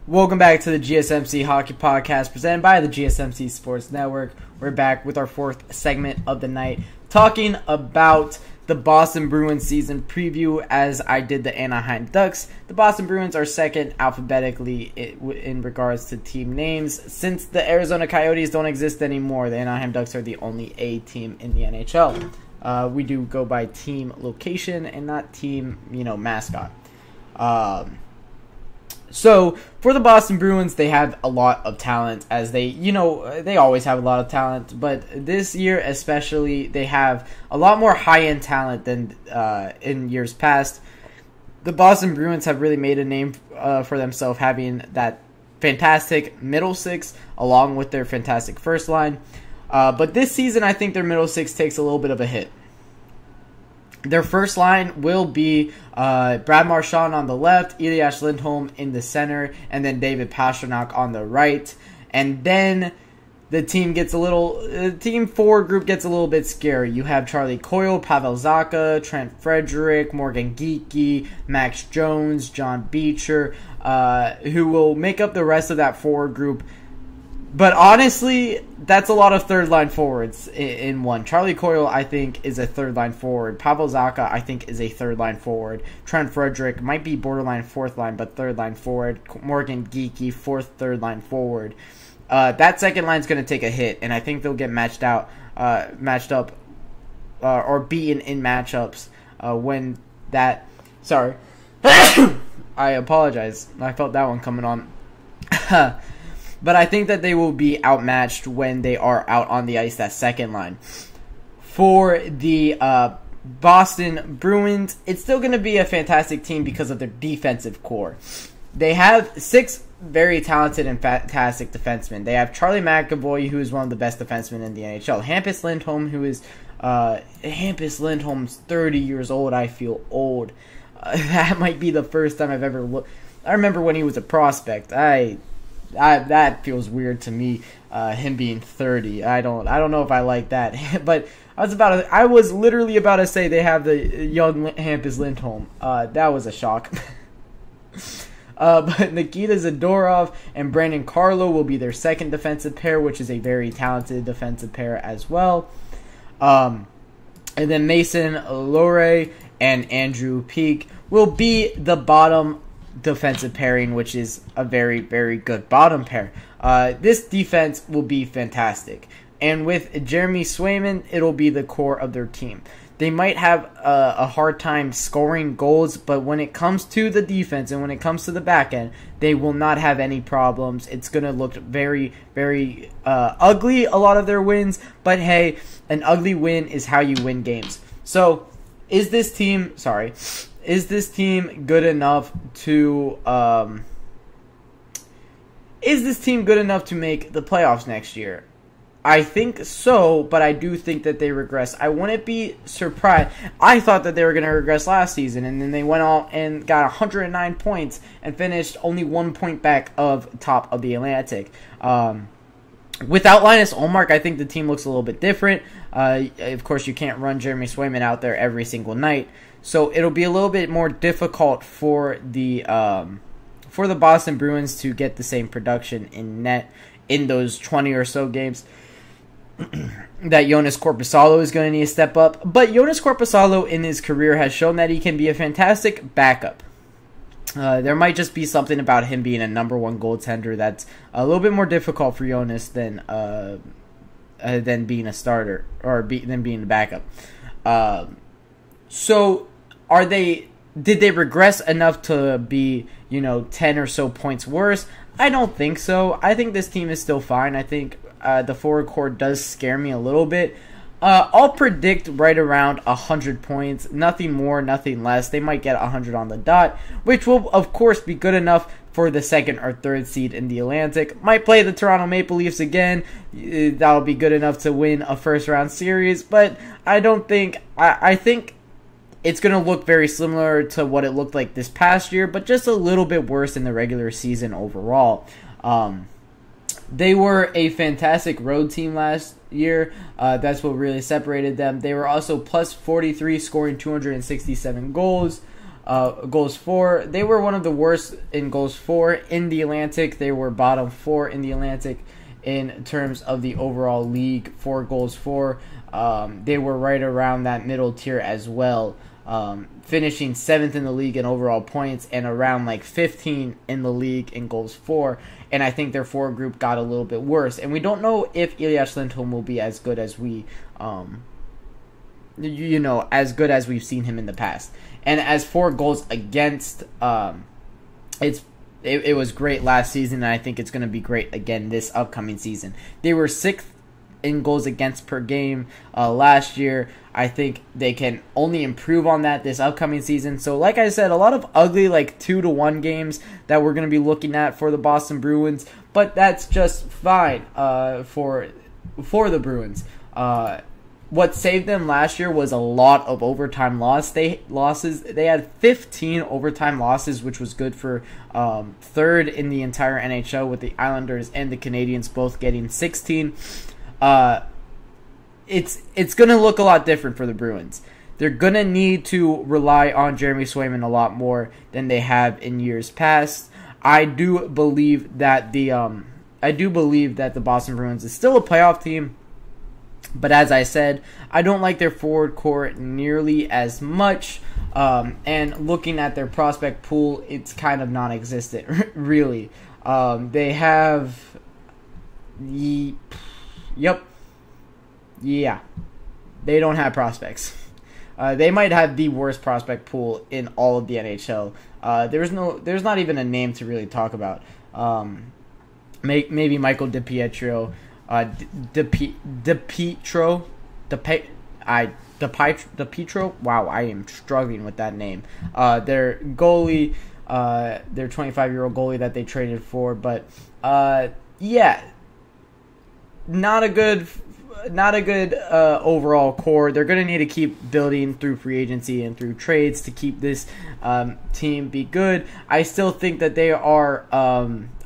Welcome back to the GSMC Hockey Podcast presented by the GSMC Sports Network. We're back with our fourth segment of the night, talking about the Boston Bruins season preview as I did the Anaheim Ducks. The Boston Bruins are second alphabetically in regards to team names. Since the Arizona Coyotes don't exist anymore, the Anaheim Ducks are the only A team in the NHL. We do go by team location and not team, mascot. So, for the Boston Bruins, they have a lot of talent, as they always have a lot of talent, but this year especially, they have a lot more high-end talent than in years past. The Boston Bruins have really made a name for themselves, having that fantastic middle six, along with their fantastic first line. But this season, I think their middle six takes a little bit of a hit. Their first line will be Brad Marchand on the left, Elias Lindholm in the center, and then David Pastrnak on the right. And then the team forward group gets a little bit scary. You have Charlie Coyle, Pavel Zacha, Trent Frederick, Morgan Geekie, Max Jones, John Beecher, who will make up the rest of that forward group. But honestly, that's a lot of third-line forwards in one. Charlie Coyle, I think, is a third-line forward. Pavel Zacha, I think, is a third-line forward. Trent Frederick might be borderline fourth-line, but third-line forward. Morgan Geekie, third-line forward. That second line's going to take a hit, and I think they'll get matched up, or beaten in matchups when that... Sorry. I apologize. I felt that one coming on. But I think that they will be outmatched when they are out on the ice, that second line. For the Boston Bruins, it's still going to be a fantastic team because of their defensive core. They have 6 very talented and fantastic defensemen. They have Charlie McAvoy, who is one of the best defensemen in the NHL. Hampus Lindholm, who is... Hampus Lindholm's 30 years old. I feel old. That might be the first time I've ever looked... I remember when he was a prospect. That feels weird to me, him being 30. I don't know if I like that. But I was literally about to say they have the young Hampus Lindholm. That was a shock. But Nikita Zadorov and Brandon Carlo will be their second defensive pair, which is a very talented defensive pair as well. And then Mason Lohrei and Andrew Peeke will be the bottom defensive pairing, which is a very, very good bottom pair. This defense will be fantastic. And with Jeremy Swayman, it'll be the core of their team. They might have a hard time scoring goals, but when it comes to the defense and when it comes to the back end, they will not have any problems. It's going to look very, very ugly, a lot of their wins. But hey, an ugly win is how you win games. So, is this team good enough to make the playoffs next year? I think so, but I do think that they regress. I wouldn't be surprised. I thought that they were going to regress last season, and then they went out and got 109 points and finished only 1 point back of top of the Atlantic. Without Linus Ullmark, I think the team looks a little bit different. Of course, you can't run Jeremy Swayman out there every single night. So it'll be a little bit more difficult for the Boston Bruins to get the same production in net in those 20 or so games that Joonas Korpisalo is going to need to step up. But Joonas Korpisalo in his career has shown that he can be a fantastic backup. There might just be something about him being a number one goaltender that's a little bit more difficult for Joonas than being a starter or than being a backup. So did they regress enough to be, 10 or so points worse? I don't think so. I think this team is still fine. I think the forward core does scare me a little bit. I'll predict right around 100 points. Nothing more, nothing less. They might get 100 on the dot, which will, of course, be good enough for the second or third seed in the Atlantic. Might play the Toronto Maple Leafs again. That'll be good enough to win a first-round series, but I don't think... I think it's going to look very similar to what it looked like this past year, but just a little bit worse in the regular season overall. They were a fantastic road team last year. That's what really separated them. They were also plus 43, scoring 267 goals. Goals for, they were one of the worst in goals for in the Atlantic. They were bottom 4 in the Atlantic in terms of the overall league for goals for. They were right around that middle tier as well, finishing 7th in the league in overall points and around like 15 in the league in goals for. And I think their forward group got a little bit worse. And we don't know if Elias Lindholm will be as good as we, as good as we've seen him in the past. And as for goals against, it was great last season, and I think it's going to be great again this upcoming season. They were 6th in goals against per game last year. I think they can only improve on that this upcoming season. So like I said, a lot of ugly 2-1 games that we're going to be looking at for the Boston Bruins, but that's just fine for the Bruins. What saved them last year was a lot of overtime losses. They had 15 overtime losses, which was good for 3rd in the entire NHL, with the Islanders and the Canadiens both getting 16. It's going to look a lot different for the Bruins. They're going to need to rely on Jeremy Swayman a lot more than they have in years past. I do believe that the Boston Bruins is still a playoff team. But as I said, I don't like their forward core nearly as much. And looking at their prospect pool, it's kind of non-existent, really. They have... Yeah. They don't have prospects. They might have the worst prospect pool in all of the NHL. There's not even a name to really talk about. Maybe Michael DiPietro. DiPietro. Wow, I am struggling with that name. Their goalie, their 25-year-old goalie that they traded for, but yeah, not a good overall core. They're going to need to keep building through free agency and through trades to keep this team be good. I still think that they are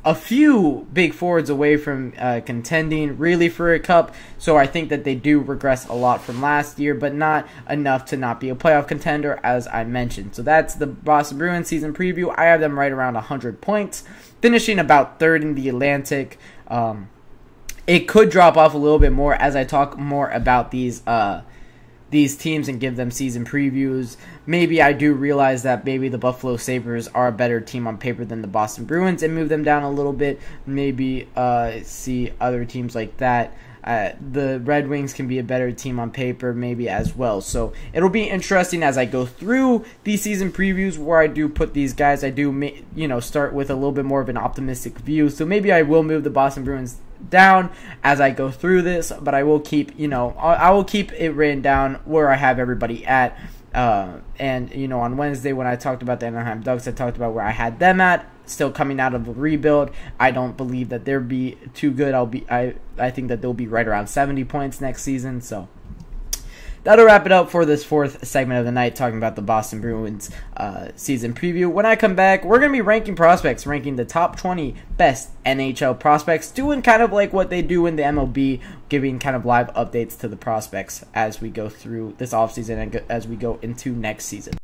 a few big forwards away from contending really for a cup. So I think that they do regress a lot from last year, but not enough to not be a playoff contender, as I mentioned. So that's the Boston Bruins season preview. I have them right around 100 points, finishing about 3rd in the Atlantic. It could drop off a little bit more as I talk more about these teams and give them season previews. Maybe I do realize that maybe the Buffalo Sabres are a better team on paper than the Boston Bruins and move them down a little bit. Maybe see other teams like that. The Red Wings can be a better team on paper maybe as well. So it'll be interesting as I go through these season previews where I do put these guys. I do start with a little bit more of an optimistic view. So maybe I will move the Boston Bruins down as I go through this, but I will keep I will keep it written down where I have everybody at. And on Wednesday when I talked about the Anaheim Ducks, I talked about where I had them at, still coming out of a rebuild. I don't believe that they'll be too good. I think that they'll be right around 70 points next season. So that'll wrap it up for this 4th segment of the night, talking about the Boston Bruins season preview. When I come back, we're going to be ranking prospects, ranking the top 20 best NHL prospects, doing kind of like what they do in the MLB, giving kind of live updates to the prospects as we go through this offseason and as we go into next season.